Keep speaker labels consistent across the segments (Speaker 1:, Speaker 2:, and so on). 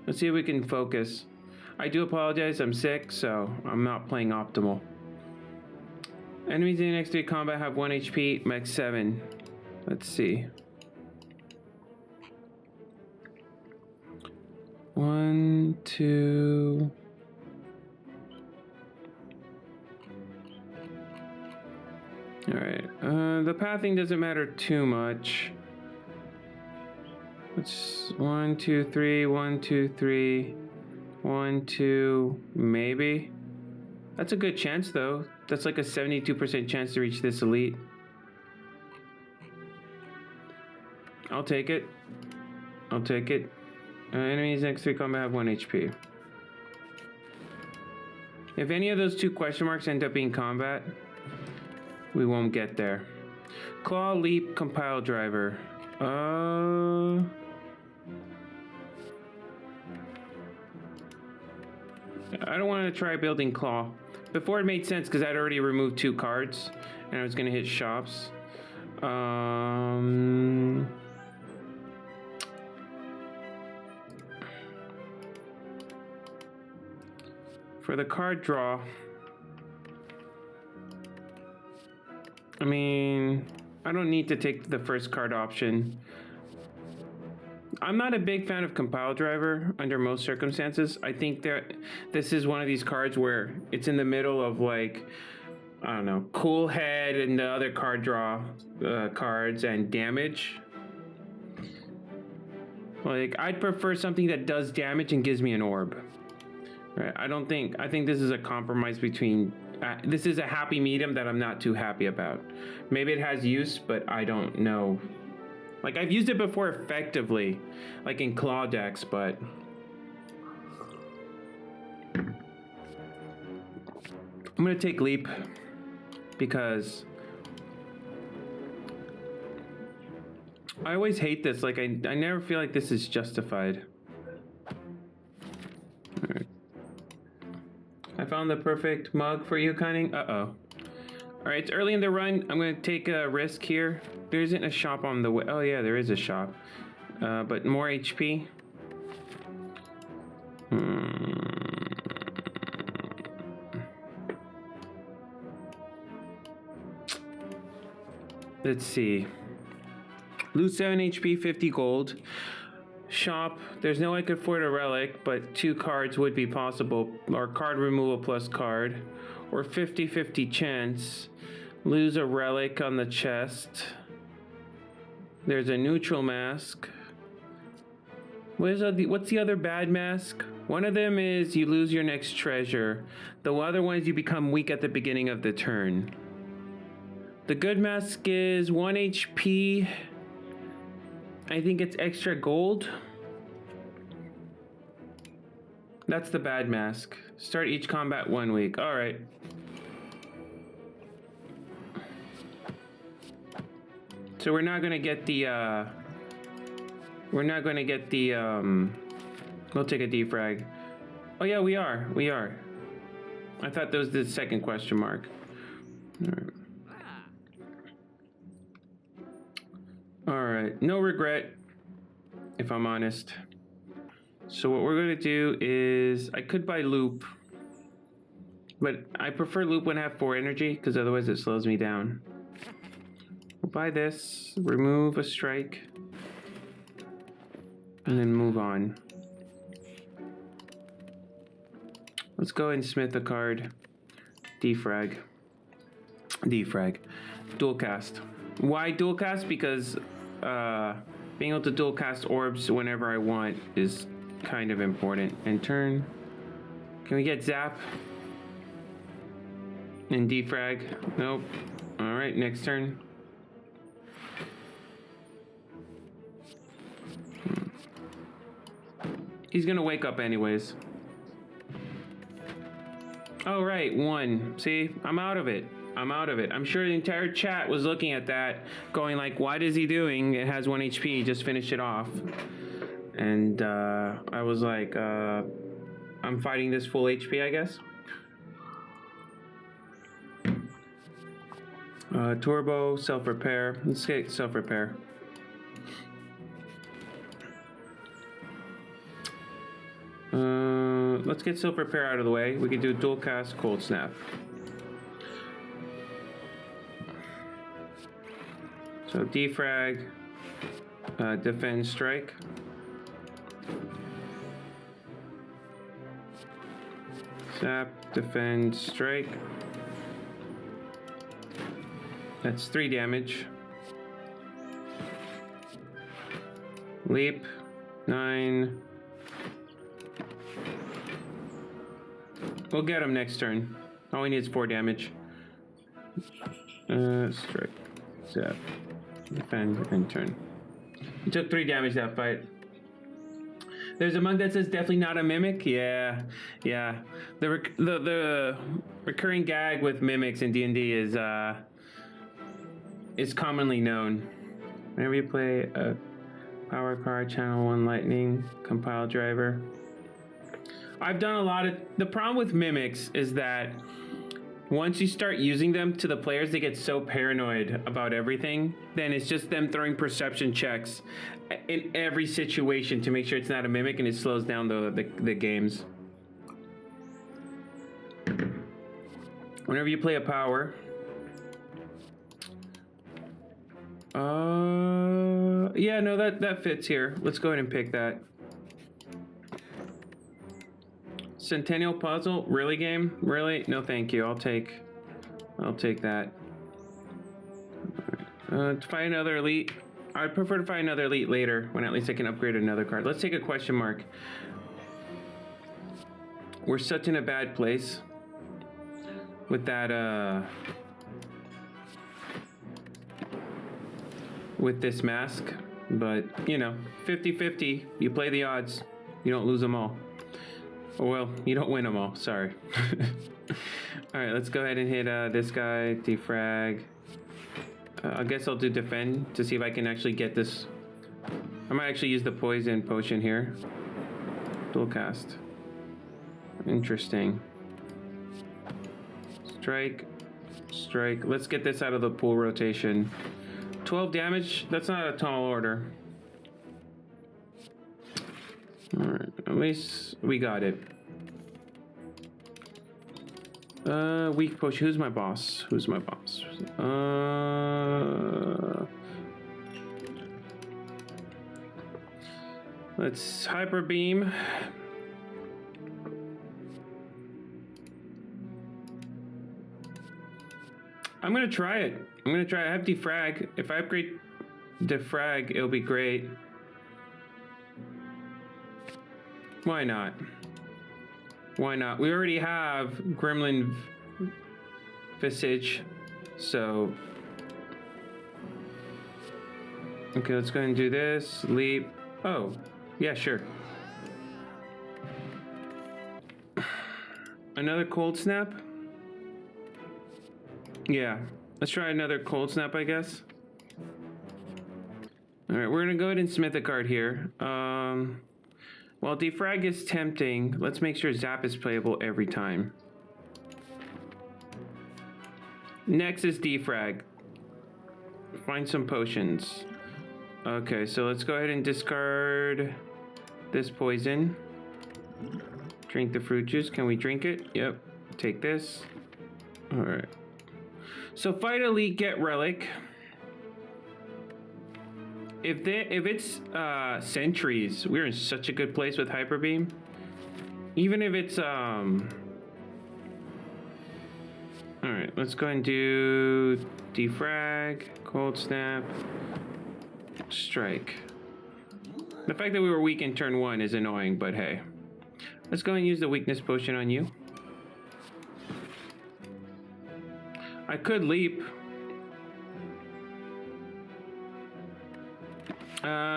Speaker 1: Let's see if we can focus. I do apologize, I'm sick, so I'm not playing optimal. Enemies in the next 3 combat have 1 HP, max 7. Let's see. 1, 2... Alright, the pathing doesn't matter too much. It's 1, 2, 3, 1, 2, 3, 1, 2, maybe. That's a good chance though. That's like a 72% chance to reach this elite. I'll take it. I'll take it. Enemies next 3 combat have 1 HP. If any of those 2 question marks end up being combat, we won't get there. Claw, leap, compile driver. I don't want to try building claw. Before it made sense because I'd already removed 2 cards and I was going to hit shops. For the card draw, I mean, I don't need to take the first card option. I'm not a big fan of compile driver under most circumstances. I think that this is one of these cards where it's in the middle of like, I don't know, cool head and the other card draw cards and damage. Like, I'd prefer something that does damage and gives me an orb. Right? I think this is a compromise between, this is a happy medium that I'm not too happy about. Maybe it has use, but I don't know. Like, I've used it before effectively, like in claw decks, but I'm gonna take leap because I always hate this. Like, I never feel like this is justified. All right. I found the perfect mug for you, Cunning. Uh-oh. All right, it's early in the run. I'm gonna take a risk here. There isn't a shop on the way. Oh yeah, there is a shop. But more HP. Let's see. Lose 7 HP, 50 gold. Shop. There's no way I could afford a relic, but 2 cards would be possible. Or card removal plus card. Or 50-50 chance. Lose a relic on the chest. There's a neutral mask. What's the other bad mask? One of them is you lose your next treasure. The other one is you become weak at the beginning of the turn. The good mask is 1 HP. I think it's extra gold. That's the bad mask. Start each combat 1 week. All right. So we're not gonna get the, we'll take a defrag. Oh yeah, we are. I thought that was the second question mark. All right. All right, no regret, if I'm honest. So what we're gonna do is, I could buy loop, but I prefer loop when I have 4 energy, because otherwise it slows me down. We'll buy this, remove a strike, and then move on. Let's go and smith a card. Defrag. Dual cast. Why dual cast? Because being able to dual cast orbs whenever I want is kind of important. And turn. Can we get zap? And defrag? Nope. Alright, next turn. He's gonna wake up anyways. Oh, right, 1. See, I'm out of it. I'm sure the entire chat was looking at that, going like, what is he doing? It has 1 HP, just finished it off. And I was like, I'm fighting this full HP, I guess. Turbo, self-repair. Let's get self-repair. Let's get Self Repair out of the way. We can do a dual cast Cold Snap. So defrag, defend, strike. Zap, defend, strike. That's 3 damage. Leap, 9. We'll get him next turn. All he needs is 4 damage. Strike, zap, defend, and turn. He took 3 damage that fight. There's a monk that says definitely not a mimic. Yeah. The recurring gag with mimics in D&D is commonly known. Whenever you play a power card, channel 1 lightning, compile driver. I've done a lot of... The problem with mimics is that once you start using them to the players, they get so paranoid about everything. Then it's just them throwing perception checks in every situation to make sure it's not a mimic, and it slows down the games. Whenever you play a power... yeah, no, that fits here. Let's go ahead and pick that. Centennial Puzzle? Really, game? Really? No, thank you. I'll take that. To find another elite. I'd prefer to find another elite later, when at least I can upgrade another card. Let's take a question mark. We're such in a bad place with that, with this mask, but you know, 50-50, you play the odds, you don't lose them all. Well, you don't win them all, sorry. All right, let's go ahead and hit this guy, defrag. I guess I'll do defend to see if I can actually get this. I might actually use the poison potion here. Dual cast. Interesting. Strike, strike. Let's get this out of the pool rotation. 12 damage, that's not a tall order. Alright, at least we got it. Weak potion. Who's my boss? Who's my boss? Let's hyper beam. I'm gonna try it. I have defrag. If I upgrade defrag, it'll be great. Why not? Why not? We already have Gremlin Visage, so... Okay, let's go ahead and do this. Leap. Oh, yeah, sure. Another cold snap? Yeah, let's try another cold snap, I guess. All right, we're gonna go ahead and smith a card here. While defrag is tempting, let's make sure zap is playable every time. Next is defrag. Find some potions. Okay, so let's go ahead and discard this poison. Drink the fruit juice. Can we drink it? Yep. Take this. All right. So fight elite, get relic. If it's sentries, we're in such a good place with hyper beam. Even if it's all right, let's go ahead and do defrag, cold snap, strike. The fact that we were weak in turn 1 is annoying, but hey. Let's go and use the weakness potion on you. I could leap.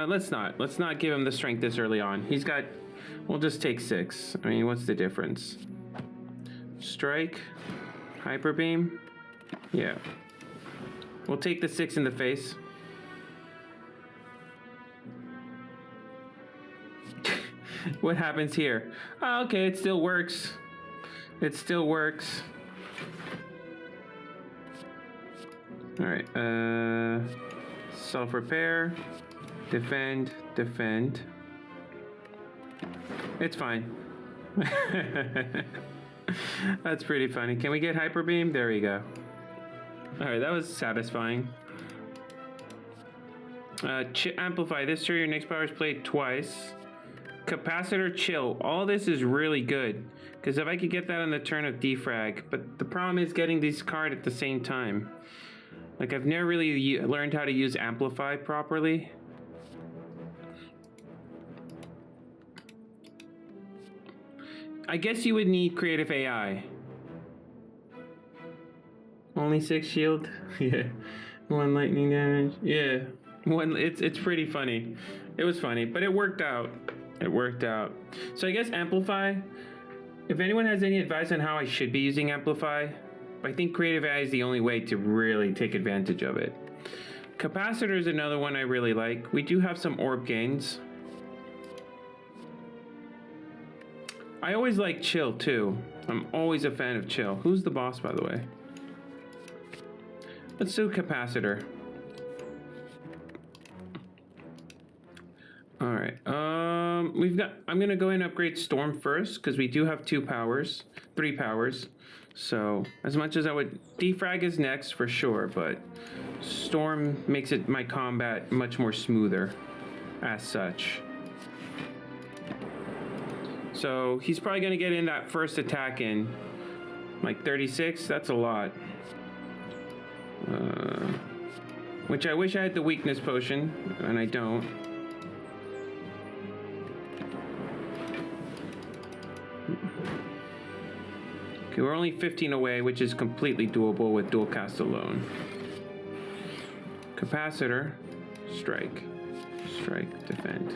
Speaker 1: Let's not. Let's not give him the strength this early on. He's got... We'll just take 6. I mean, what's the difference? Strike. Hyper beam. Yeah. We'll take the 6 in the face. What happens here? Oh, okay, it still works. It still works. All right. Self-repair. Defend. Defend. It's fine. That's pretty funny. Can we get Hyper Beam? There we go. Alright, that was satisfying. Amplify. This turn your next power is played twice. Capacitor Chill. All this is really good. Because if I could get that on the turn of defrag. But the problem is getting these cards at the same time. Like, I've never really learned how to use Amplify properly. I guess you would need creative AI. Only 6 shield? Yeah. 1 lightning damage. Yeah. It's pretty funny. It was funny, but it worked out. It worked out. So I guess Amplify, if anyone has any advice on how I should be using Amplify, I think creative AI is the only way to really take advantage of it. Capacitor is another one I really like. We do have some orb gains. I always like Chill too. I'm always a fan of Chill. Who's the boss, by the way? Let's do Capacitor. All right. I'm gonna go ahead and upgrade Storm first because we do have 3 powers. So as much as I would, defrag is next for sure, but Storm makes it my combat much more smoother, as such. So he's probably gonna get in that first attack in like 36. That's a lot. Which I wish I had the weakness potion, and I don't. Okay, we're only 15 away, which is completely doable with dual cast alone. Capacitor, strike, defend.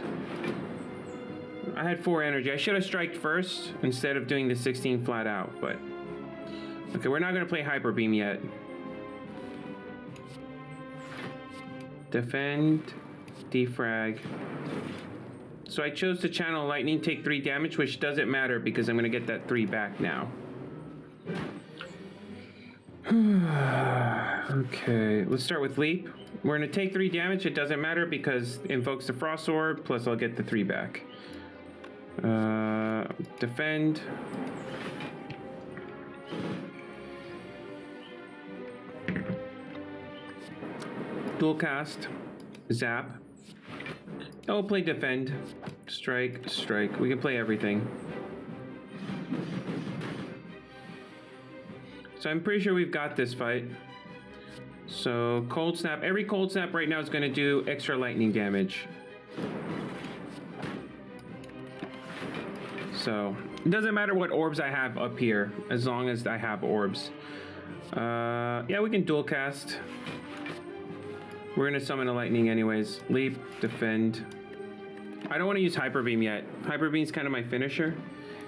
Speaker 1: I had 4 energy. I should have striked first instead of doing the 16 flat out, but okay, we're not gonna play Hyper Beam yet. Defend, defrag. So I chose to channel lightning, take 3 damage, which doesn't matter because I'm gonna get that 3 back now. Okay, let's start with leap. We're gonna take 3 damage. It doesn't matter because it invokes the frost orb, plus I'll get the 3 back. Defend. Dual cast. Zap. Oh, we'll play defend. Strike. We can play everything. So I'm pretty sure we've got this fight. So cold snap. Every cold snap right now is going to do extra lightning damage. So it doesn't matter what orbs I have up here, as long as I have orbs. Yeah, we can dual cast. We're gonna summon a lightning anyways. Leap, defend. I don't want to use Hyper Beam yet. Hyper Beam's kind of my finisher.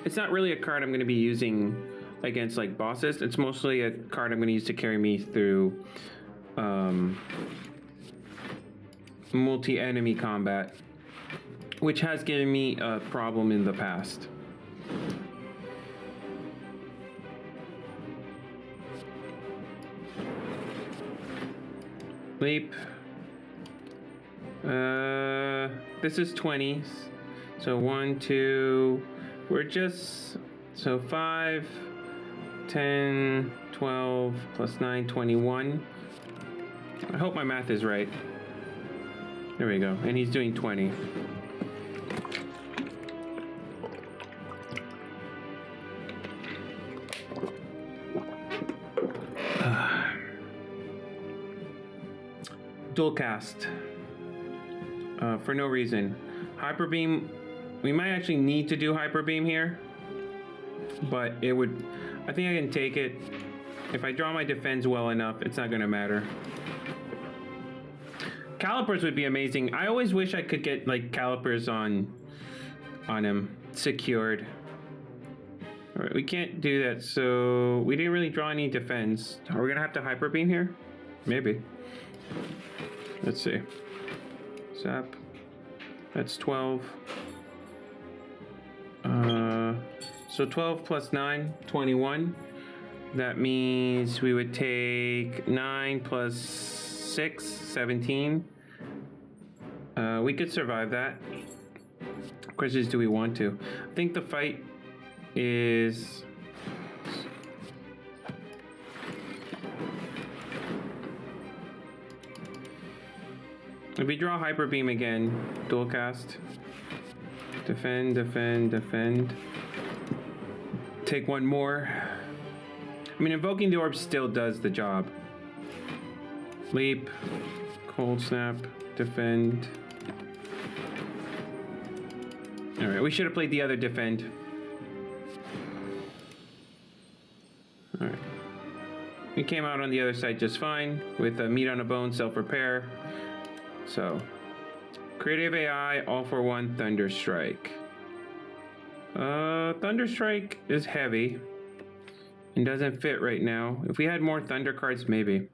Speaker 1: It's not really a card I'm gonna be using against like bosses. It's mostly a card I'm gonna use to carry me through multi-enemy combat, which has given me a problem in the past. Leap. This is 20. So 1, 2, we're just, so 5, 10, 12, plus 9, 21. I hope my math is right. There we go. And he's doing 20. Dual cast. For no reason. Hyper Beam. We might actually need to do Hyper Beam here. But it would, I think I can take it. If I draw my defense well enough, it's not gonna matter. Calipers would be amazing. I always wish I could get like calipers on him secured. All right, we can't do that, so we didn't really draw any defense. Are we gonna have to Hyper Beam here? Maybe. Let's see. Zap. That's 12. So 12 plus 9, 21. That means we would take 9 plus 6, 17. We could survive that. The question is, do we want to? I think the fight is... If we draw Hyper Beam again, dual cast. Defend, defend, defend. Take one more. I mean, invoking the orb still does the job. Leap, cold snap, defend. All right, we should have played the other defend. All right. We came out on the other side just fine with a meat on a bone, self-repair. So, creative AI, all for one, Thunder Strike. Thunder Strike is heavy and doesn't fit right now. If we had more Thunder cards, maybe.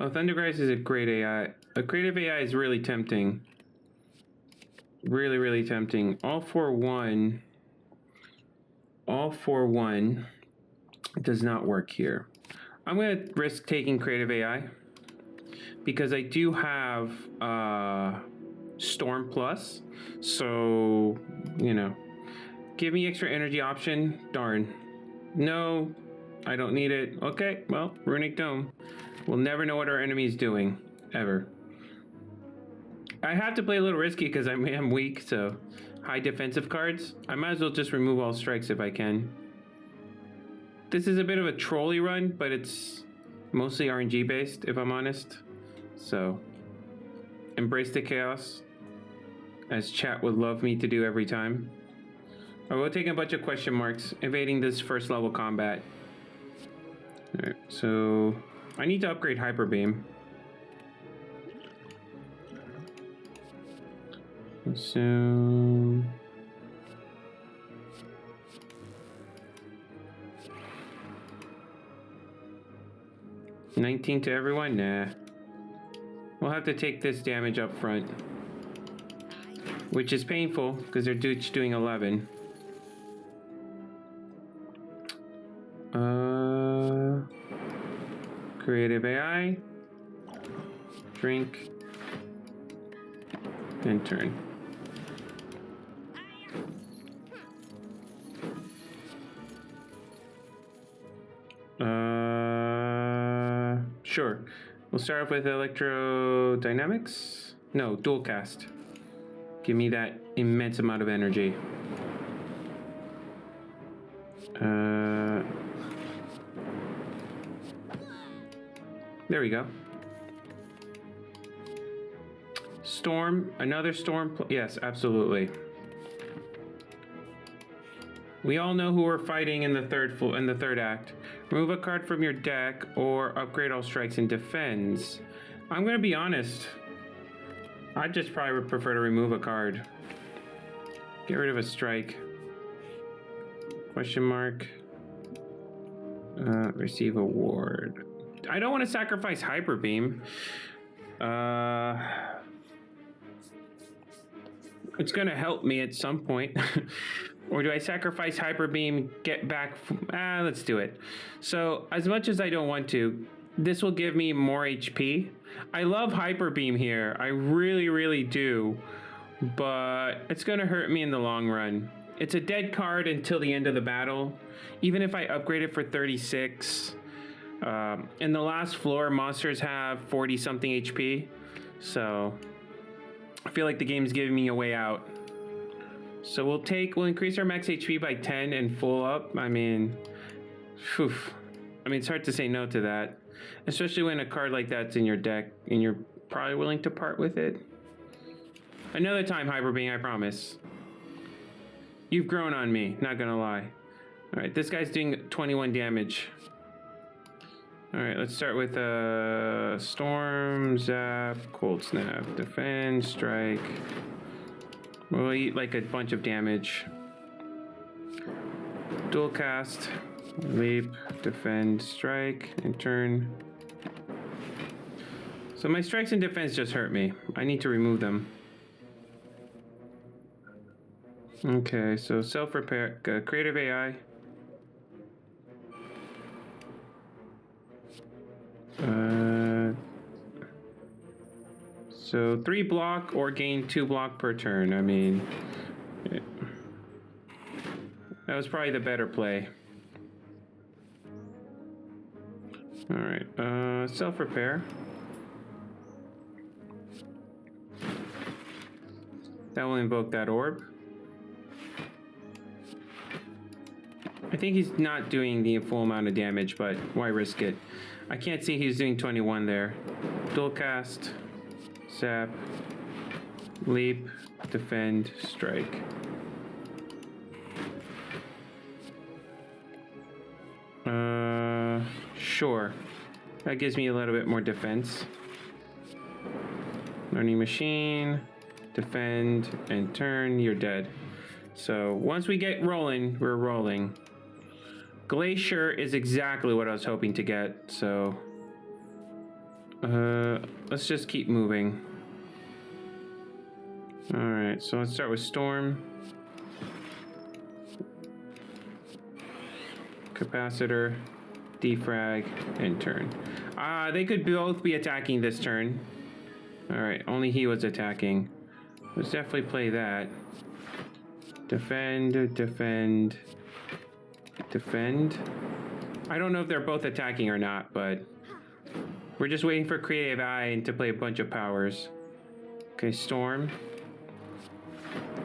Speaker 1: Oh, Thunder Grimes is a great AI. A creative AI is really tempting. Really, really tempting. All for one does not work here. I'm going to risk taking creative AI because I do have Storm Plus. So, you know, give me extra energy option. Darn. No, I don't need it. Okay, well, Runic Dome. We'll never know what our enemy's doing, ever. I have to play a little risky because I'm weak, so high defensive cards. I might as well just remove all strikes if I can. This is a bit of a trolley run, but it's mostly RNG based, if I'm honest. So, embrace the chaos, as chat would love me to do every time. I will take a bunch of question marks, evading this first level combat. Alright, so I need to upgrade Hyper Beam. So... 19 to everyone? Nah. We'll have to take this damage up front. Which is painful, because they're each doing 11. Creative AI. Drink. And turn. Sure. We'll start off with electrodynamics. No, dual cast. Give me that immense amount of energy. There we go. Storm, another storm. Yes, absolutely. We all know who we're fighting in the third act. Remove a card from your deck or upgrade all strikes and defends. I'm gonna be honest. I'd just probably would prefer to remove a card. Get rid of a strike. Question mark. Receive a ward. I don't want to sacrifice Hyper Beam. It's gonna help me at some point. Or do I sacrifice Hyper Beam, get back? Let's do it. So, as much as I don't want to, this will give me more HP. I love Hyper Beam here. I really, really do. But it's going to hurt me in the long run. It's a dead card until the end of the battle. Even if I upgrade it for 36. In the last floor, monsters have 40-something HP. So, I feel like the game's giving me a way out. So we'll increase our max HP by 10 and full up. I mean, it's hard to say no to that. Especially when a card like that's in your deck and you're probably willing to part with it. Another time, Hyper Beam, I promise. You've grown on me, not gonna lie. All right, this guy's doing 21 damage. All right, let's start with Storm, Zap, Cold Snap, Defend, Strike. We'll eat like a bunch of damage. Dual cast, leap, defend, strike, and turn. So my strikes and defense just hurt me. I need to remove them. Okay, so self-repair, creative AI. So 3 block or gain 2 block per turn. I mean, That was probably the better play. Alright, self-repair. That will invoke that orb. I think he's not doing the full amount of damage, but why risk it? I can't see he's doing 21 there. Dual cast, zap, leap, defend, strike. Sure. That gives me a little bit more defense. Learning machine, defend, and turn, you're dead. So once we get rolling, we're rolling. Glacier is exactly what I was hoping to get, so let's just keep moving. Alright, so let's start with Storm. Capacitor, defrag, and turn. They could both be attacking this turn. Alright, only he was attacking. Let's definitely play that. Defend, defend, defend. I don't know if they're both attacking or not, but we're just waiting for Creative AI to play a bunch of powers. Okay, Storm.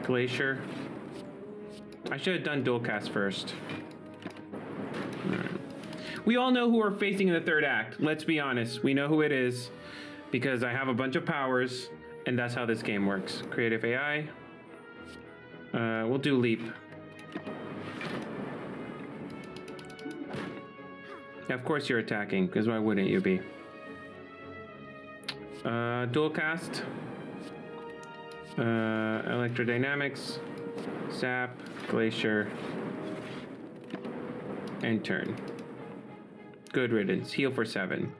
Speaker 1: Glacier. I should have done dual cast first. Alright. We all know who we're facing in the third act. Let's be honest. We know who it is because I have a bunch of powers, and that's how this game works. Creative AI. We'll do leap. Yeah, of course you're attacking, because why wouldn't you be? Dual cast. Electrodynamics. Zap. Glacier. And turn. Good riddance. Heal for 7.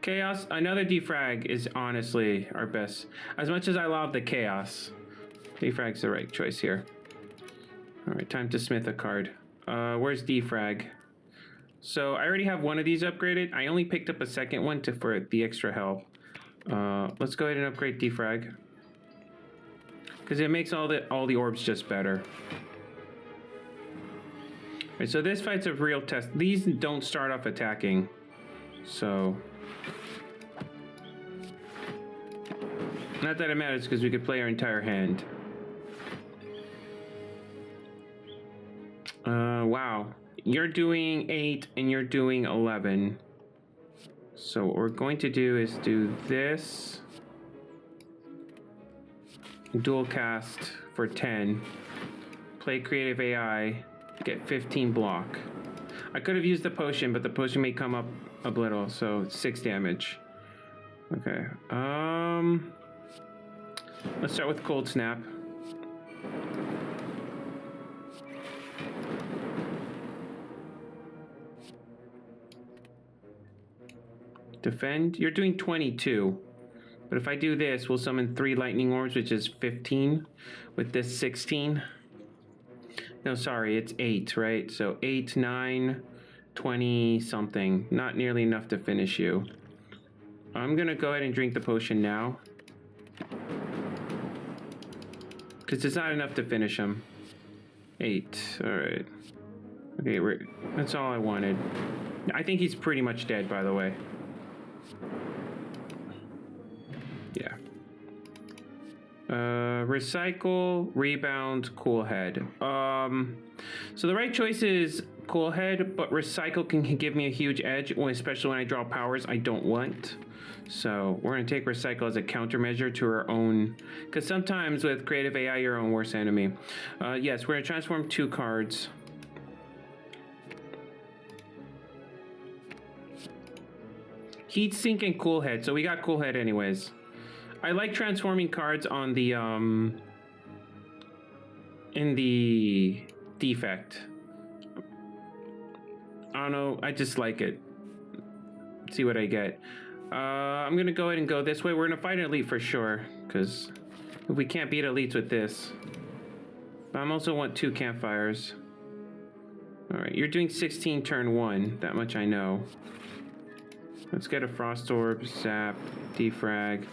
Speaker 1: Chaos. Another defrag is honestly our best. As much as I love the chaos, defrag's the right choice here. Alright, time to smith a card. Where's defrag? So I already have one of these upgraded. I only picked up a second one for the extra help. Let's go ahead and upgrade defrag, because it makes all the orbs just better. Right, so this fight's a real test. These don't start off attacking, so not that it matters because we could play our entire hand. Wow, you're doing 8 and you're doing 11. So what we're going to do is do this. Dual cast for 10. Play Creative AI. Get 15 block. I could have used the potion, but the potion may come up a little, so 6 damage. Okay. Let's start with Cold Snap. Defend. You're doing 22. But if I do this, we'll summon 3 lightning orbs, which is 15. With this 16. No, sorry, it's 8, right? So 8, 9, 20 something. Not nearly enough to finish you. I'm gonna go ahead and drink the potion now, because it's not enough to finish him. 8, alright. Okay, that's all I wanted. I think he's pretty much dead, by the way. Yeah. Recycle, rebound, cool head. So the right choice is cool head, but recycle can give me a huge edge, especially when I draw powers I don't want. So we're gonna take recycle as a countermeasure to our own, because sometimes with Creative AI, your own worst enemy. Yes, we're gonna transform 2 cards. Heat sink and cool head. So we got cool head anyways. I like transforming cards on the in the defect. I don't know, I just like it. Let's see what I get. I'm gonna go ahead and go this way. We're gonna fight an elite for sure, because if we can't beat elites with this. But I also want 2 campfires. Alright, you're doing 16 turn 1, that much I know. Let's get a frost orb, zap, defrag.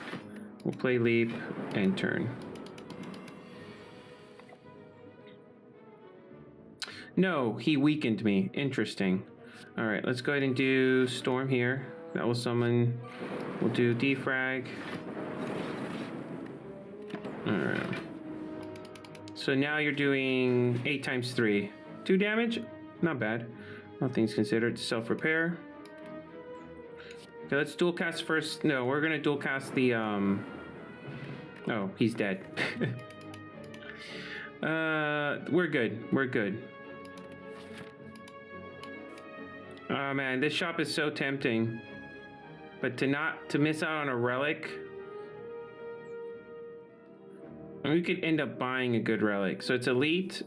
Speaker 1: We'll play leap and turn. No, he weakened me. Interesting. All right, let's go ahead and do Storm here. That will summon. We'll do Defrag. All right. So now you're doing 8 times 3. 2 damage? Not bad. All things considered. Self-repair. Okay, let's dual cast first. No, we're gonna dual cast the Oh, he's dead. We're good. We're good. Oh man, this shop is so tempting. But to miss out on a relic. And we could end up buying a good relic. So it's elite.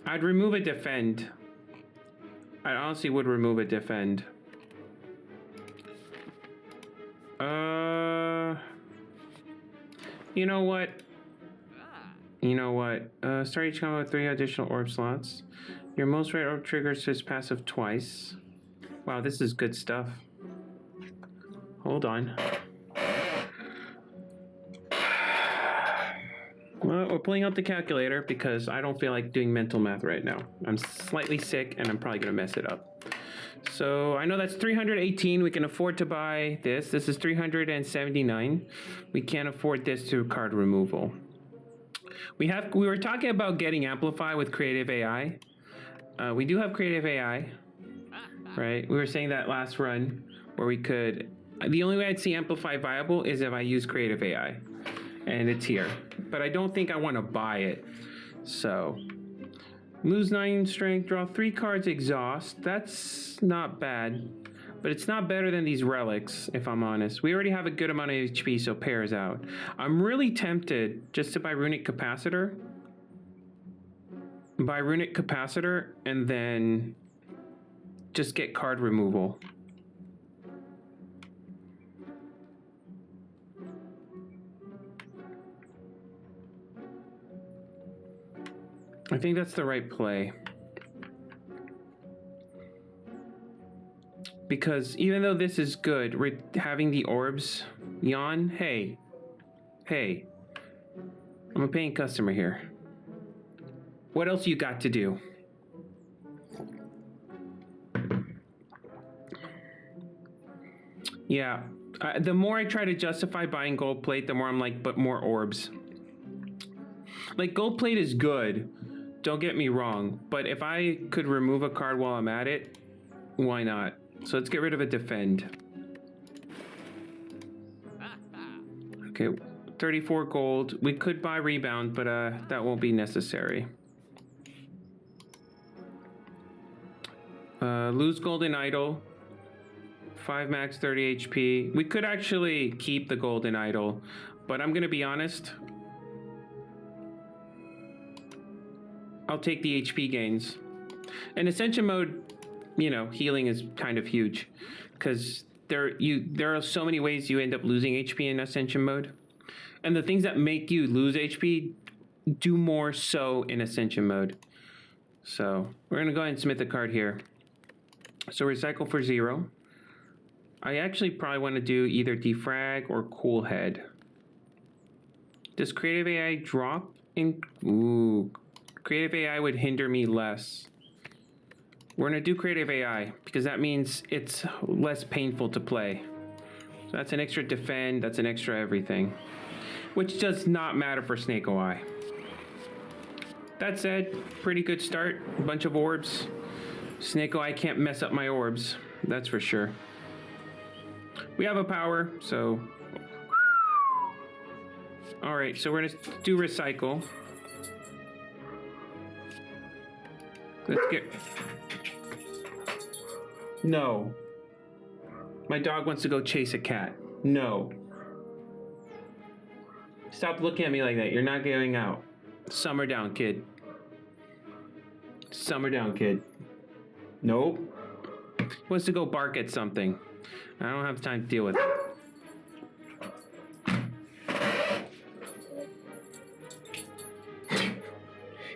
Speaker 1: I'd remove a defend. I honestly would remove a defend. You know what? Start each combo with 3 additional orb slots. Your most rare orb triggers his passive twice. Wow, this is good stuff. Hold on. Well, we're pulling out the calculator because I don't feel like doing mental math right now. I'm slightly sick and I'm probably gonna mess it up. So I know that's 318. We can afford to buy this. This is 379. We can't afford this through card removal. We were talking about getting Amplify with Creative AI. We do have Creative AI, right? We were saying that last run where we could. The only way I'd see Amplify viable is if I use Creative AI, and it's here. But I don't think I want to buy it. So. Lose 9 strength, draw 3 cards, exhaust. That's not bad. But it's not better than these relics, if I'm honest. We already have a good amount of HP, so pairs out. I'm really tempted just to buy Runic Capacitor. Buy Runic Capacitor, and then just get card removal. I think that's the right play. Because even though this is good, having the orbs, yawn, hey, I'm a paying customer here. What else you got to do? Yeah, the more I try to justify buying gold plate, the more I'm like, but more orbs. Like, gold plate is good. Don't get me wrong, but if I could remove a card while I'm at it, why not? So let's get rid of a defend. Okay, 34 gold. We could buy rebound, but that won't be necessary. Lose golden idol. 5 max, 30 HP. We could actually keep the golden idol, but I'm gonna be honest. I'll take the HP gains. In Ascension mode, you know, healing is kind of huge because there are so many ways you end up losing HP in Ascension mode. And the things that make you lose HP do more so in Ascension mode. So we're gonna go ahead and submit the card here. So recycle for 0. I actually probably want to do either defrag or cool head. Does Creative AI drop in? Ooh. Creative AI would hinder me less. We're gonna do Creative AI because that means it's less painful to play. So that's an extra defend, that's an extra everything. Which does not matter for Snake OI. That said, pretty good start, a bunch of orbs. Snake OI can't mess up my orbs, that's for sure. We have a power, so. All right, so we're gonna do recycle. Let's get... No. My dog wants to go chase a cat. No. Stop looking at me like that. You're not going out. Summer down, kid. Summer down, kid. Nope. Wants to go bark at something. I don't have time to deal with it.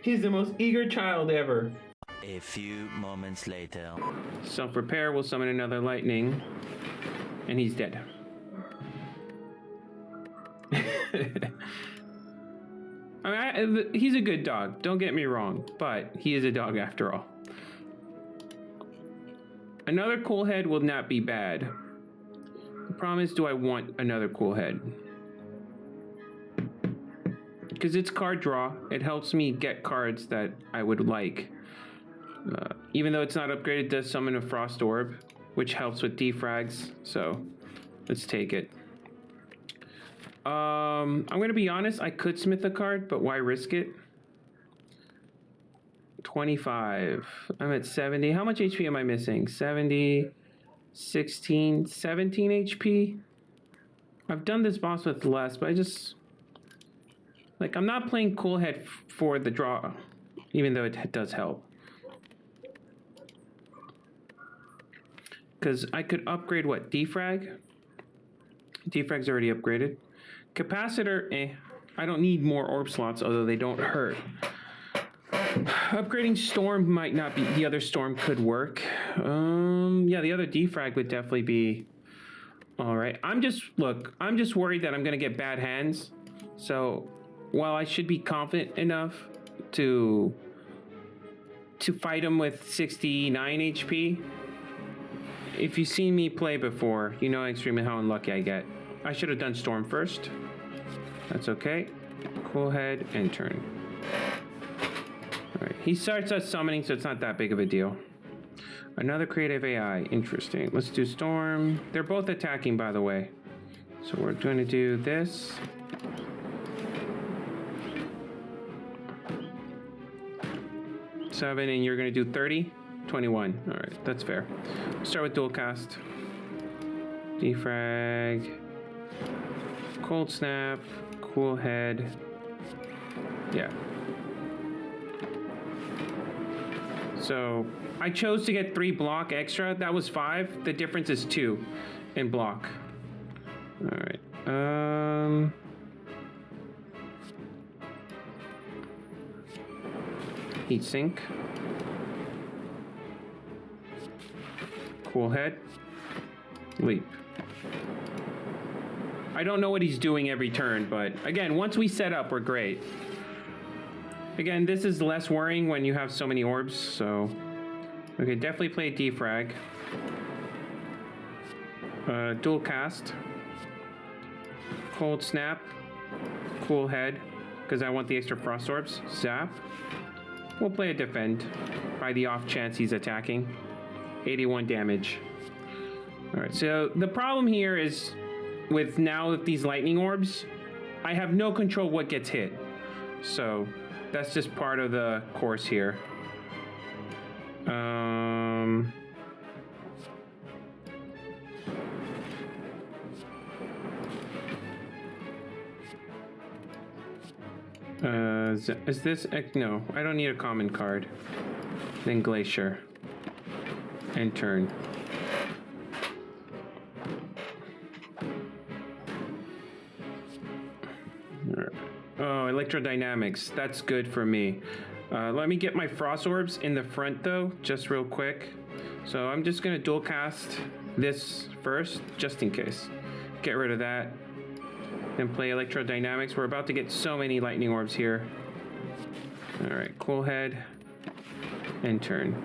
Speaker 1: He's the most eager child ever.
Speaker 2: A few moments later.
Speaker 1: Self-repair will summon another lightning. And he's dead. he's a good dog. Don't get me wrong, but he is a dog after all. Another cool head will not be bad. The problem is, do I want another cool head? Because it's card draw, it helps me get cards that I would like. Even though it's not upgraded, it does summon a Frost Orb, which helps with defrags, so let's take it. I'm gonna be honest, I could smith a card, but why risk it? 25. I'm at 70. How much HP am I missing? 70, 16, 17 HP? I've done this boss with less, but I just... Like, I'm not playing Cool Head for the draw, even though it does help. Because I could upgrade, what, Defrag? Defrag's already upgraded. Capacitor, I don't need more orb slots, although they don't hurt. Upgrading Storm might not be... The other Storm could work. Yeah, the other Defrag would definitely be... Alright, I'm just worried that I'm going to get bad hands. So, while I should be confident enough to fight him with 69 HP... If you've seen me play before, you know extremely how unlucky I get. I should have done Storm first. That's okay. Cool Head and turn. Alright, he starts us summoning, so it's not that big of a deal. Another creative AI. Interesting. Let's do Storm. They're both attacking, by the way. So we're going to do this. Seven, and you're going to do 30? 21. Alright, that's fair. Start with dual cast. Defrag. Cold Snap. Cool Head. Yeah. So, I chose to get 3 block extra. That was 5. The difference is 2 in block. Alright. Heat Sink. Cool Head. Leap. I don't know what he's doing every turn, but again, once we set up, we're great. Again, this is less worrying when you have so many orbs, so... Okay, definitely play Defrag. Dual Cast. Cold Snap. Cool Head, because I want the extra Frost Orbs. Zap. We'll play a Defend, by the off chance he's attacking. 81 damage. Alright, so the problem here is with these lightning orbs, I have no control what gets hit. So that's just part of the course here. Is this... No, I don't need a common card. Then Glacier. And turn. Oh, electrodynamics. That's good for me. Let me get my Frost Orbs in the front, though, just real quick. So I'm just going to dual cast this first, just in case. Get rid of that. Then play electrodynamics. We're about to get so many lightning orbs here. All right, Cool Head. And turn.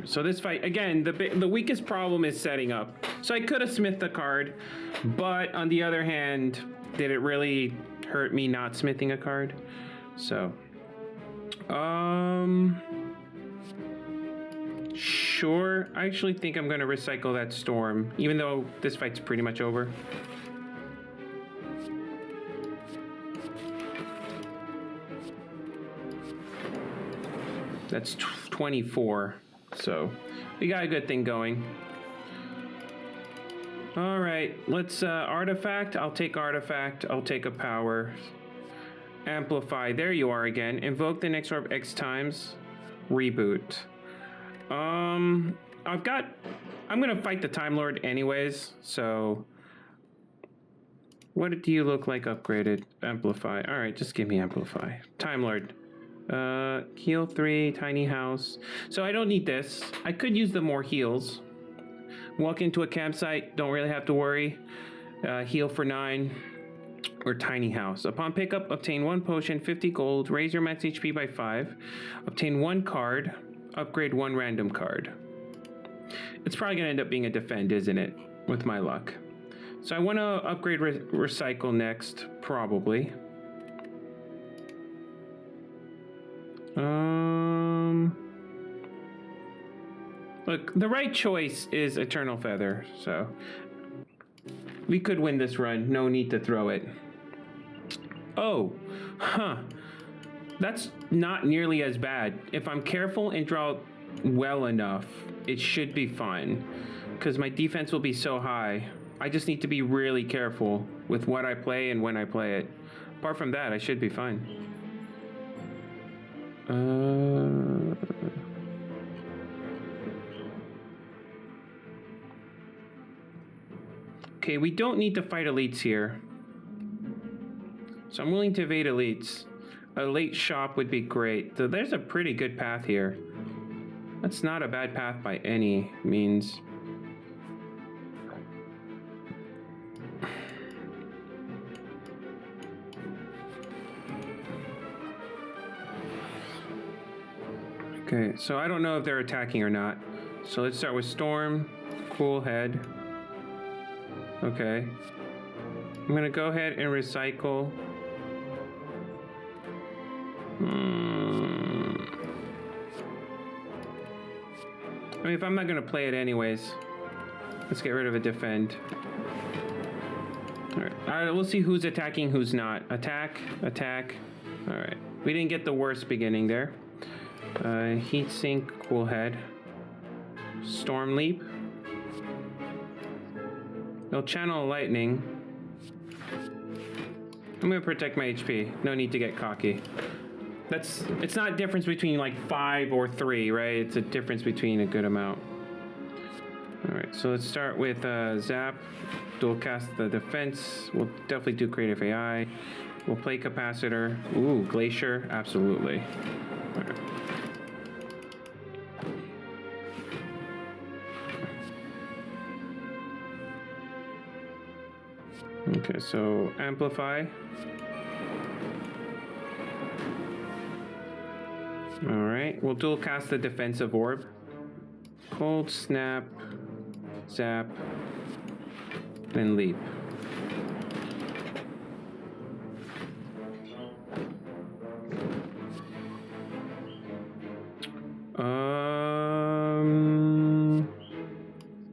Speaker 1: So this fight, again, the weakest problem is setting up. So I could have smithed the card, but on the other hand, did it really hurt me not smithing a card? So, sure. I actually think I'm going to recycle that Storm, even though this fight's pretty much over. That's 24. So, we got a good thing going. Alright, let's, Artifact. I'll take Artifact. I'll take a Power. Amplify. There you are again. Invoke the next orb X times. Reboot. I'm gonna fight the Time Lord anyways, so... What do you look like upgraded? Amplify. Alright, just give me Amplify. Time Lord. Heal 3, tiny house. So I don't need this. I could use the more heals. Walk into a campsite, don't really have to worry. Heal for 9. or tiny house. Upon pickup, obtain 1 potion, 50 gold, raise your max HP by 5, obtain 1 card, upgrade 1 random card. It's probably going to end up being a defend, isn't it? With my luck. So I want to upgrade recycle next, probably. Look, the right choice is Eternal Feather, so we could win this run. No need to throw it. Oh, that's not nearly as bad. If I'm careful and draw well enough, it should be fine, because my defense will be so high. I just need to be really careful with what I play and when I play it. Apart from that, I should be fine. Okay, we don't need to fight elites here. So I'm willing to evade elites. A late shop would be great. So there's a pretty good path here. That's not a bad path by any means. Okay, so I don't know if they're attacking or not. So let's start with Storm, Cool Head. Okay. I'm gonna go ahead and recycle. I mean, if I'm not gonna play it anyways, let's get rid of a defend. All right, we'll see who's attacking, who's not. Attack, attack. All right, we didn't get the worst beginning there. Heat Sink, Cool Head. Storm Leap. They'll channel lightning. I'm gonna protect my HP. No need to get cocky. It's not a difference between like 5 or 3, right? It's a difference between a good amount. All right, so let's start with Zap. Dual cast the defense. We'll definitely do Creative AI. We'll play Capacitor. Ooh, Glacier, absolutely. All right. Okay, so Amplify. All right, we'll dual cast the Defensive Orb. Cold Snap, Zap, then Leap.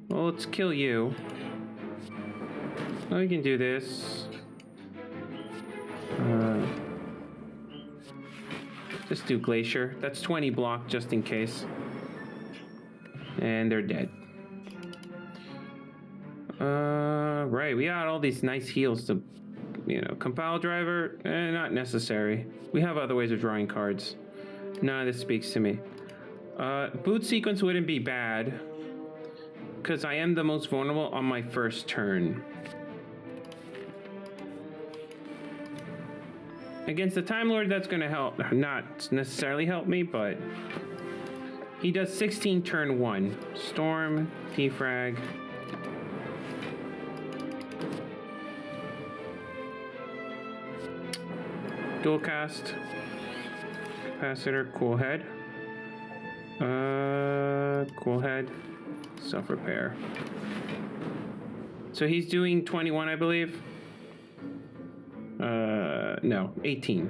Speaker 1: Well, let's kill you. Oh, we can do this. Just do Glacier. That's 20 block just in case. And they're dead. Right, we got all these nice heals to, Compile Driver, not necessary. We have other ways of drawing cards. None of this speaks to me. Boot Sequence wouldn't be bad, because I am the most vulnerable on my first turn. Against the Time Lord, that's going to help. Not necessarily help me, but he does 16 turn 1. Storm, Defrag. Dual cast. Capacitor, Cool Head. Cool Head. Self repair. So he's doing 21, I believe. No, 18.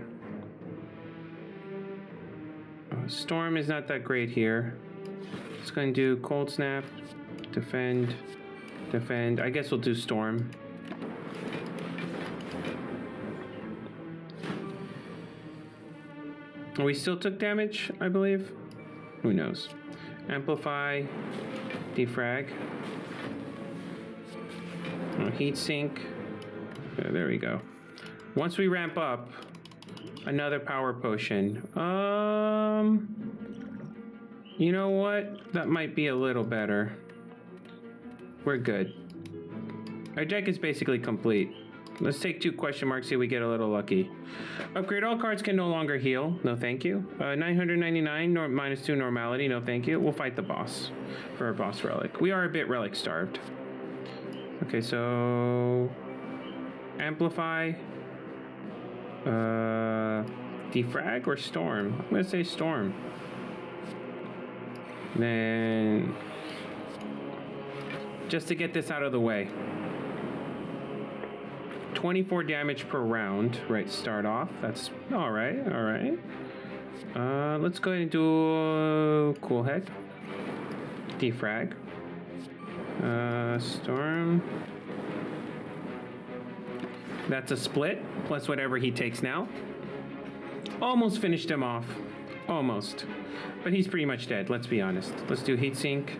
Speaker 1: Storm is not that great here. It's going to do Cold Snap, Defend, Defend. I guess we'll do Storm. We still took damage, I believe. Who knows? Amplify, Defrag. Heat Sink. Okay, there we go. Once we ramp up, another power potion. You know what? That might be a little better. We're good. Our deck is basically complete. Let's take 2 question marks, see if we get a little lucky. Upgrade all cards can no longer heal. No thank you. 999, -2 normality. No thank you. We'll fight the boss for our boss relic. We are a bit relic starved. Okay, so Amplify, Defrag or storm? I'm gonna say storm. Then, just to get this out of the way. 24 damage per round, right, start off. That's all right, all right. Let's go ahead and do cool head. Defrag. Storm. That's a split, plus whatever he takes now. Almost finished him off. Almost. But he's pretty much dead, let's be honest. Let's do heat sink.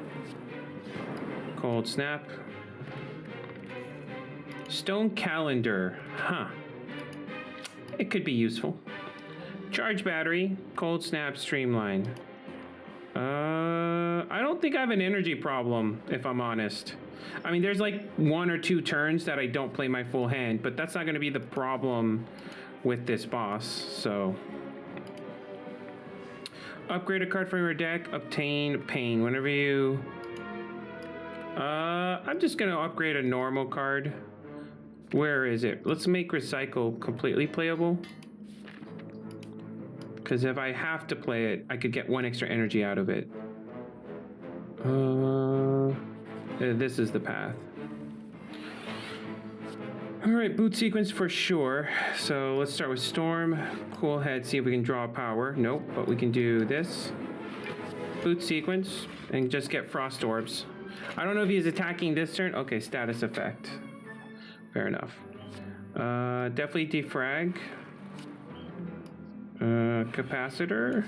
Speaker 1: Cold snap. Stone calendar. Huh. It could be useful. Charge battery. Cold snap streamline. I don't think I have an energy problem, if I'm honest. I mean, there's like 1 or 2 turns that I don't play my full hand, but that's not going to be the problem with this boss, so. Upgrade a card from your deck, obtain pain. Whenever you... I'm just going to upgrade a normal card. Where is it? Let's make recycle completely playable. Because if I have to play it, I could get 1 extra energy out of it. This is the path. All right, boot sequence for sure. So let's start with Storm. Cool head, see if we can draw power. Nope, but we can do this. Boot sequence and just get Frost Orbs. I don't know if he's attacking this turn. Okay, status effect. Fair enough. Definitely defrag. Capacitor.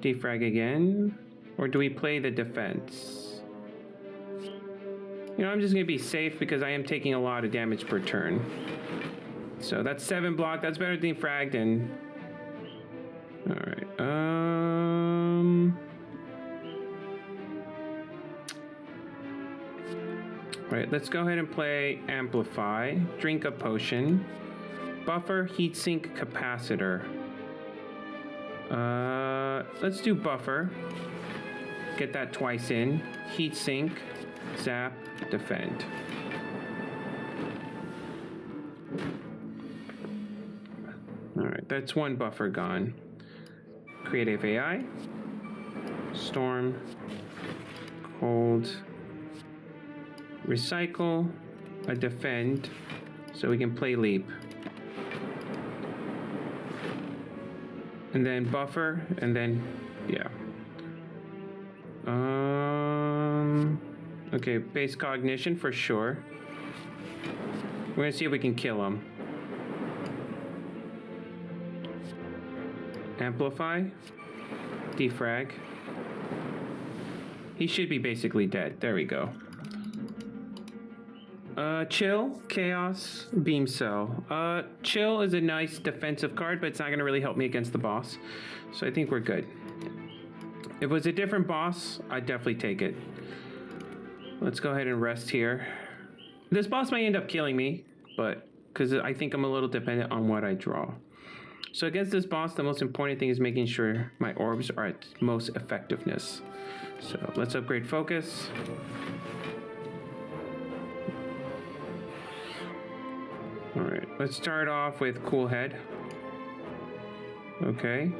Speaker 1: Defrag again. Or do we play the defense? You know, I'm just going to be safe because I am taking a lot of damage per turn. So that's 7 block. That's better than fragged. And all right. All right, let's go ahead and play Amplify. Drink a potion. Buffer, heatsink, capacitor. Let's do buffer. Get that twice in. Heatsink, zap, defend. All right, that's 1 buffer gone. Creative AI. Storm. Cold. Recycle. A defend. So we can play leap. And then buffer, and then, yeah. Okay, base cognition for sure. We're gonna see if we can kill him. Amplify. Defrag. He should be basically dead. There we go. Chill, Chaos, Beam Cell. Chill is a nice defensive card, but it's not going to really help me against the boss. So I think we're good. If it was a different boss, I'd definitely take it. Let's go ahead and rest here. This boss might end up killing me, but because I think I'm a little dependent on what I draw. So against this boss, the most important thing is making sure my orbs are at most effectiveness. So let's upgrade focus. All right, let's start off with Cool Head. Okay.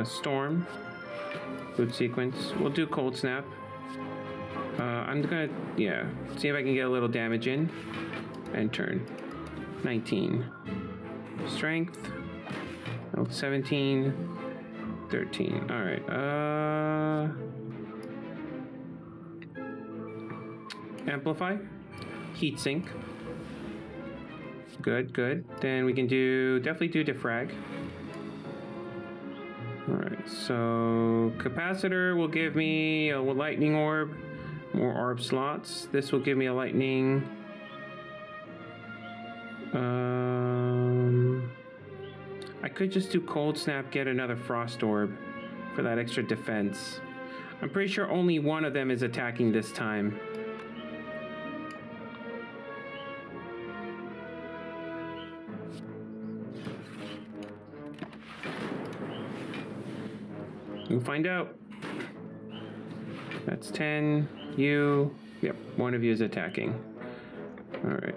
Speaker 1: Storm. Boot sequence. We'll do Cold Snap. I'm gonna, yeah, see if I can get a little damage in. And turn. 19. Strength. 17. 13. All right. Amplify. Heat sink. Good, good. Then we can definitely do defrag. All right, so capacitor will give me a lightning orb, more orb slots. This will give me a lightning. I could just do cold snap, get another frost orb for that extra defense. I'm pretty sure only one of them is attacking this time. We'll find out. That's 10. You. Yep, one of you is attacking. All right.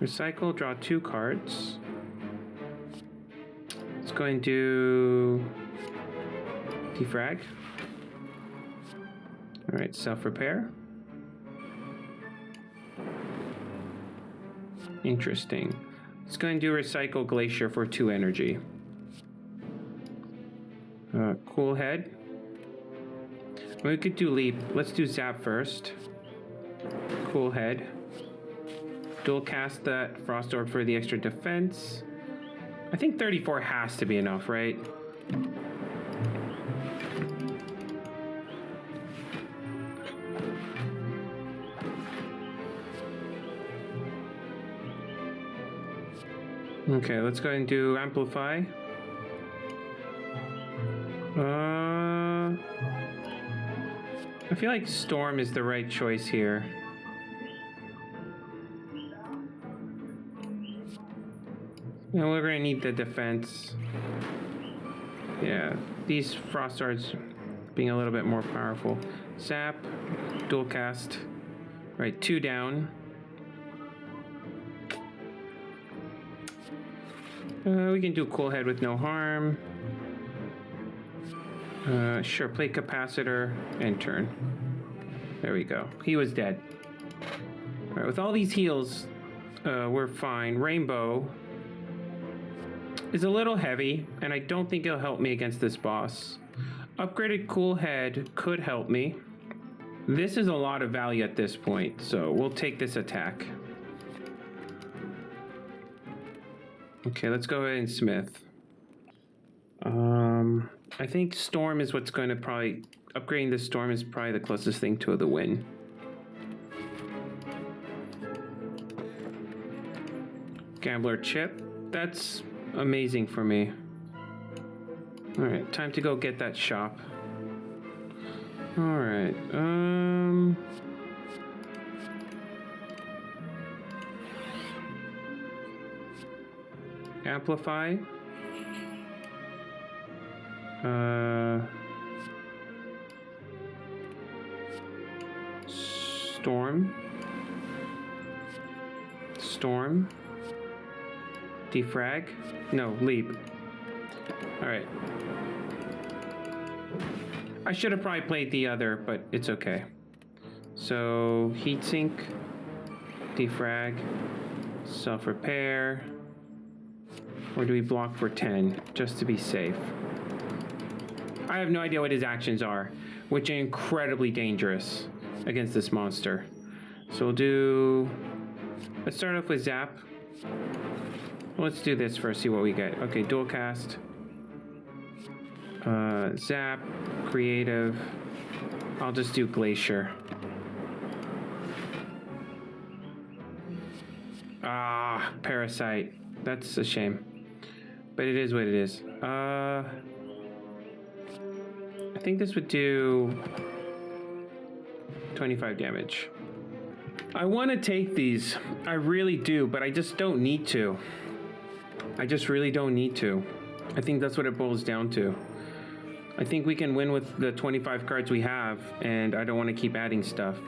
Speaker 1: Recycle, draw 2 cards. Let's go and do defrag. All right, self-repair. Interesting. Let's go and do recycle glacier for 2 energy. Cool head. We could do leap. Let's do zap first. Cool head. Dual cast that frost orb for the extra defense. I think 34 has to be enough, right? Okay, let's go ahead and do amplify. I feel like storm is the right choice here. And we're gonna need the defense. Yeah, these frost swords being a little bit more powerful. Zap, dual cast. Right, 2 down. We can do cool head with no harm. Sure, play capacitor and turn. There we go. He was dead. All right, with all these heals, we're fine. Rainbow is a little heavy, and I don't think it'll help me against this boss. Upgraded cool head could help me. This is a lot of value at this point, so we'll take this attack. Okay, let's go ahead and smith. I think storm is what's going to probably... Upgrading the storm is probably the closest thing to the win. Gambler chip. That's amazing for me. Alright, time to go get that shop. Alright, amplify. Storm. Defrag. No, leap. Alright. I should have probably played the other, but it's okay. So, heatsink. Defrag. Self-repair. Or do we block for 10, just to be safe? I have no idea what his actions are, which are incredibly dangerous against this monster. So we'll do... Let's start off with zap. Let's do this first, see what we get. Okay, dual cast. Zap, creative. I'll just do glacier. Ah, parasite. That's a shame. But it is what it is. I think this would do 25 damage. I want to take these. I really do, but I just don't need to. I just really don't need to. I think that's what it boils down to. I think we can win with the 25 cards we have, and I don't want to keep adding stuff.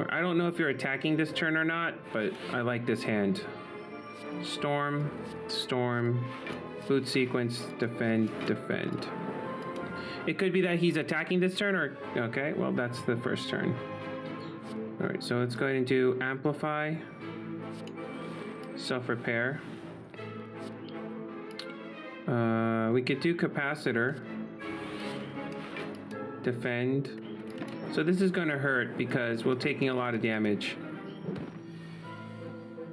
Speaker 1: I don't know if you're attacking this turn or not, but I like this hand. Storm, storm, boot sequence, defend, defend. It could be that he's attacking this turn, or... Okay, well, that's the first turn. Alright, so let's go ahead and do amplify. Self-repair. We could do capacitor. Defend. So this is going to hurt because we're taking a lot of damage.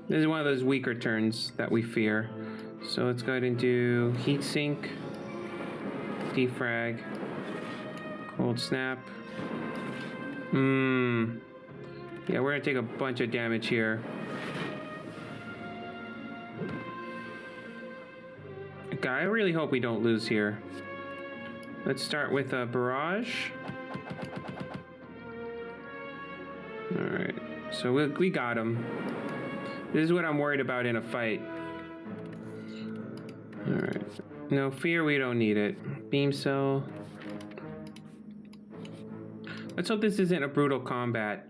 Speaker 1: This is one of those weaker turns that we fear. So let's go ahead and do heatsink. Defrag. Cold snap. Yeah, we're gonna take a bunch of damage here. Okay, I really hope we don't lose here. Let's start with a barrage. Alright, so we got him. This is what I'm worried about in a fight. Alright. No fear, we don't need it. Beam cell. Let's hope this isn't a brutal combat.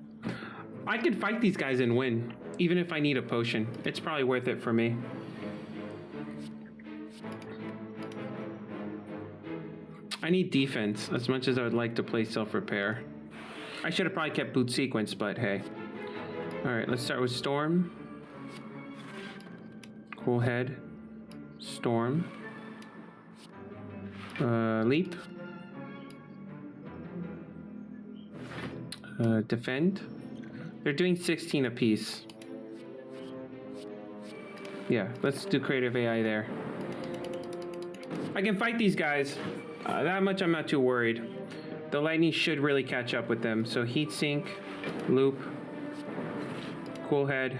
Speaker 1: I could fight these guys and win. Even if I need a potion, it's probably worth it for me. I need defense as much as I would like to play self-repair. I should have probably kept boot sequence, but hey. Alright, let's start with Storm. Cool head. Storm. Leap. Defend. They're doing 16 apiece. Yeah, let's do creative AI there. I can fight these guys. That much I'm not too worried. The lightning should really catch up with them. So heat sink, loop, cool head.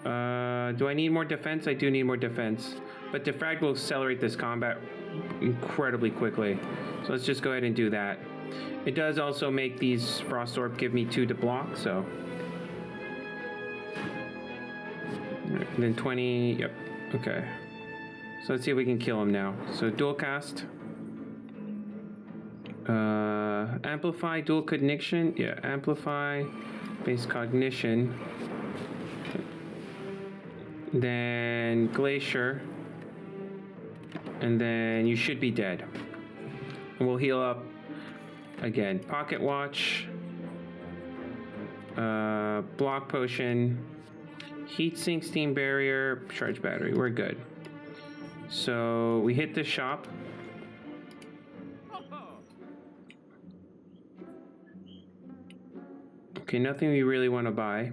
Speaker 1: Do I need more defense? I do need more defense. But defrag will accelerate this combat incredibly quickly. So let's just go ahead and do that. It does also make these Frost Orb give me 2 to block, so. And then 20, yep, okay. So let's see if we can kill him now. So dual cast. Amplify, dual cognition, yeah, amplify, base cognition. Then Glacier. And then you should be dead. And we'll heal up again. Pocket Watch. Block Potion. Heat Sink, Steam Barrier, Charge Battery. We're good. So we hit the shop. Okay, nothing we really want to buy.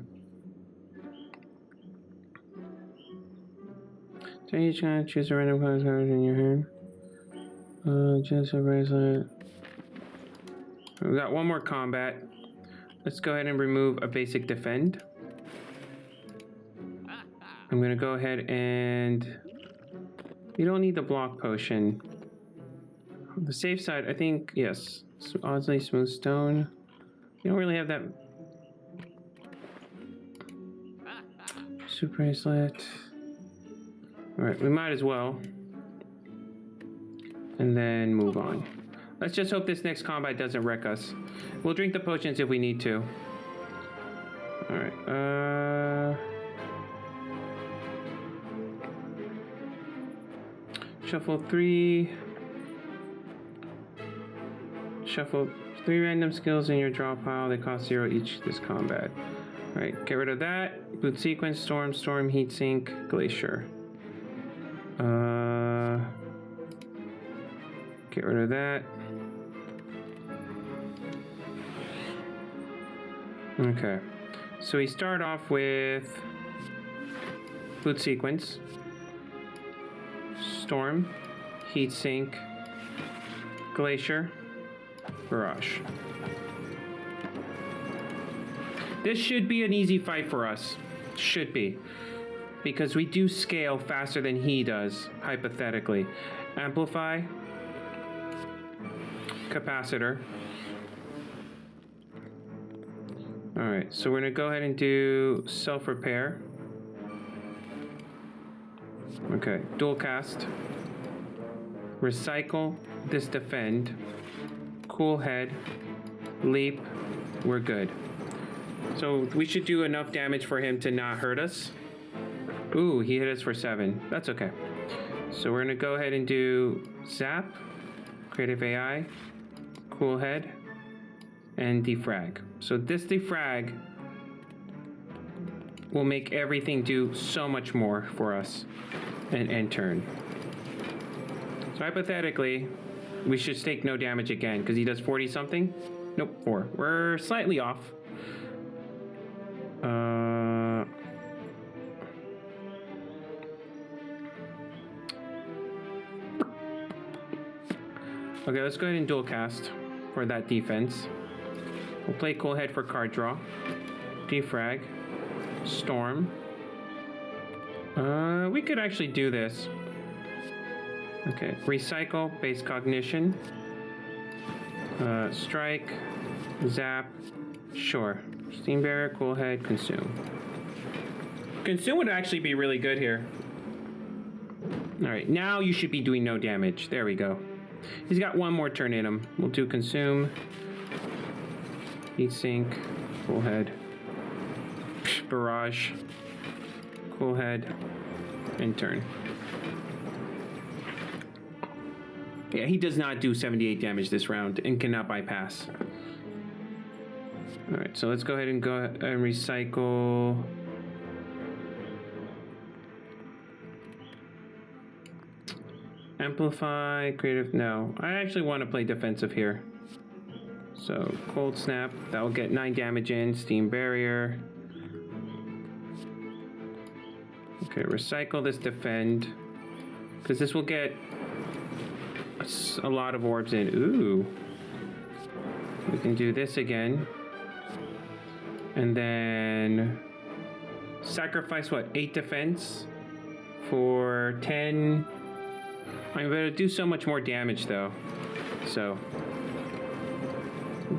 Speaker 1: So you're trying to choose a random card in your hand. Just a bracelet. We got one more combat. Let's go ahead and remove a basic defend. I'm gonna go ahead and you don't need the block potion. The safe side, I think, yes. Oddly smooth stone. You don't really have that. Super bracelet. Alright, we might as well. And then move on. Let's just hope this next combat doesn't wreck us. We'll drink the potions if we need to. Alright, Shuffle 3. Shuffle 3 random skills in your draw pile. They cost 0 each this combat. Alright, get rid of that. Boot sequence, storm, storm, heat sink, glacier. Get rid of that. Okay. So we start off with boot sequence. Storm, heat sink, glacier, barrage. This should be an easy fight for us. Should be. Because we do scale faster than he does, hypothetically. Amplify. Capacitor. Alright, so we're going to go ahead and do self-repair. Okay, dual cast. Recycle. This defend. Cool head. Leap. We're good. So we should do enough damage for him to not hurt us. Ooh, he hit us for 7. That's okay. So we're gonna go ahead and do zap, creative AI, cool head, and defrag. So this defrag will make everything do so much more for us and end turn. So hypothetically, we should take no damage again because he does 40 something. Nope, 4. We're slightly off. Okay, let's go ahead and dual cast for that defense. We'll play cool head for card draw. Defrag. Storm. We could actually do this. Okay, recycle, base cognition. Strike, zap, sure. Steam barrier, cool head, consume. Consume would actually be really good here. Alright, now you should be doing no damage. There we go. He's got one more turn in him. We'll do consume. Heat sink, cool head. barrage. Cool head. And turn. Yeah, he does not do 78 damage this round and cannot bypass. Alright, so let's go ahead and recycle. Amplify, creative, no. I actually want to play defensive here. So, cold snap, that will get 9 damage in, steam barrier. Okay, recycle this defend. Because this will get a lot of orbs in. Ooh. We can do this again. And then sacrifice what? 8 defense for 10. I'm going to do so much more damage though. So.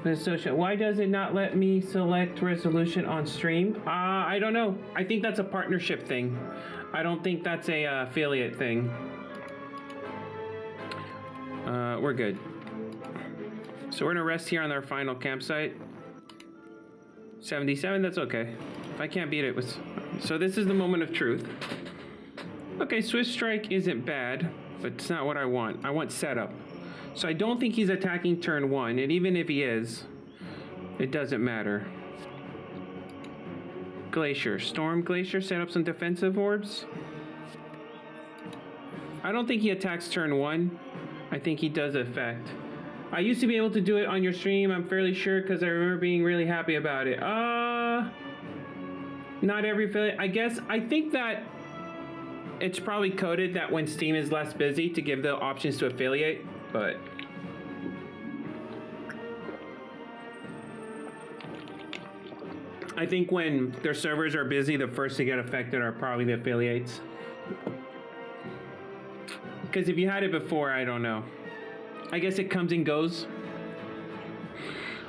Speaker 1: Why does it not let me select resolution on stream? I don't know. I think that's a partnership thing. I don't think that's a affiliate thing. We're good. So we're gonna rest here on our final campsite. 77, that's okay. If I can't beat it with... So this is the moment of truth. Okay, Swift Strike isn't bad, but it's not what I want. I want setup. So I don't think he's attacking turn 1, and even if he is, it doesn't matter. Glacier. Storm Glacier, set up some defensive orbs. I don't think he attacks turn 1. I think he does effect. I used to be able to do it on your stream, I'm fairly sure, because I remember being really happy about it. Not every affiliate. I think that it's probably coded that when Steam is less busy to give the options to affiliate, but I think when their servers are busy, the first to get affected are probably the affiliates. Because if you had it before, I don't know. I guess it comes and goes.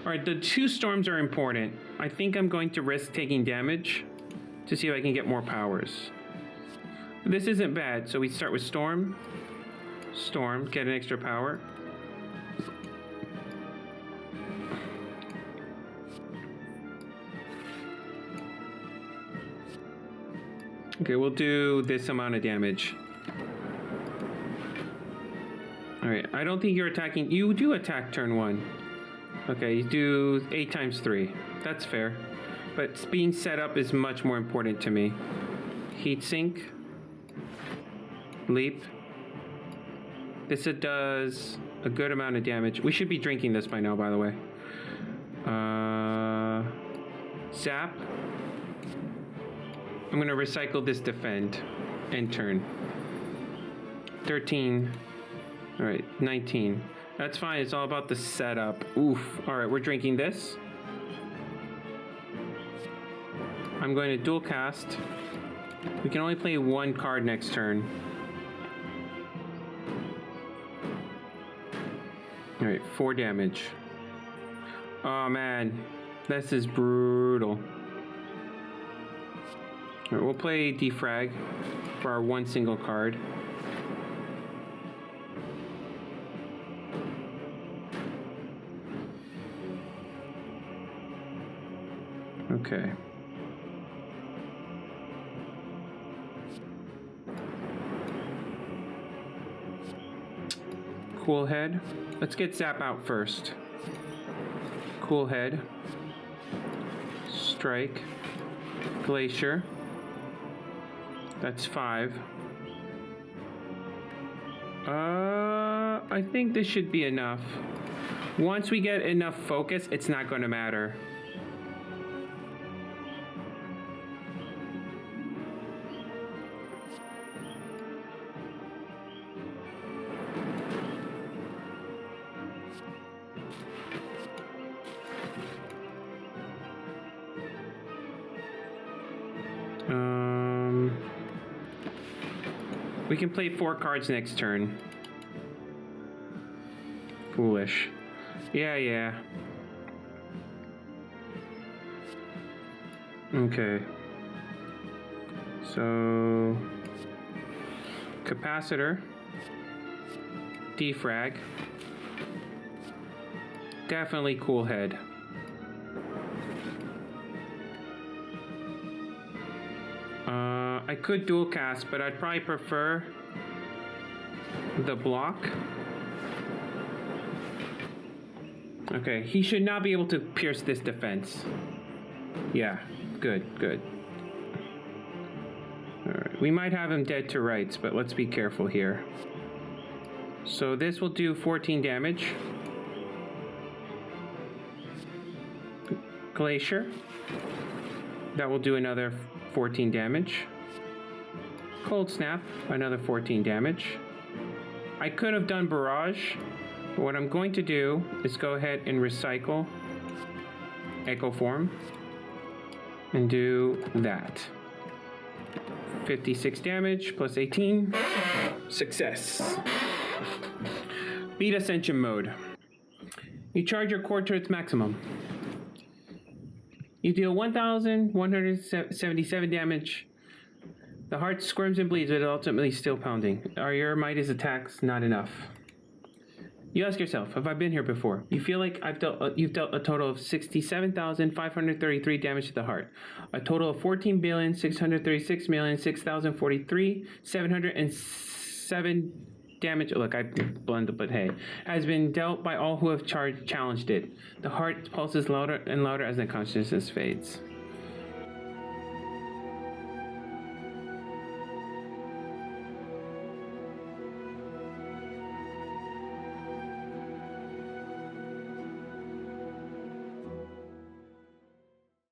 Speaker 1: All right, the 2 storms are important. I think I'm going to risk taking damage to see if I can get more powers. This isn't bad. So we start with Storm. Storm, get an extra power. Okay, we'll do this amount of damage. Alright, I don't think you're attacking. You do attack turn 1. Okay, you do 8 times 3. That's fair. But being set up is much more important to me. Heat sink. Leap. This does a good amount of damage. We should be drinking this by now, by the way. Zap. I'm going to recycle this defend and turn. 13. All right, 19. That's fine. It's all about the setup. Oof. All right, we're drinking this. I'm going to dual cast. We can only play 1 card next turn. All right, 4 damage. Oh man, this is brutal. All right, we'll play defrag for our 1 single card. Okay. Cool head. Let's get Zap out first. Cool head. Strike. Glacier. That's 5. I think this should be enough. Once we get enough focus, it's not going to matter. We can play 4 cards next turn. Foolish. Yeah. Okay. So... Capacitor. Defrag. Definitely cool head. I could dual cast, but I'd probably prefer the block. Okay, he should not be able to pierce this defense. Yeah, good. Alright, we might have him dead to rights, but let's be careful here. So this will do 14 damage. Glacier. That will do another 14 damage. Cold Snap, another 14 damage. I could have done Barrage, but what I'm going to do is go ahead and recycle Echo Form and do that. 56 damage plus 18. Success. Beat Ascension Mode. You charge your core to its maximum. You deal 1,177 damage. The heart squirms and bleeds, but ultimately still pounding. Are your Midas attacks not enough? You ask yourself, have I been here before? You feel like you've dealt a total of 67,533 damage to the heart. A total of 14,636,643,707 damage. Look, I blended, but hey, has been dealt by all who have challenged it. The heart pulses louder and louder as the consciousness fades.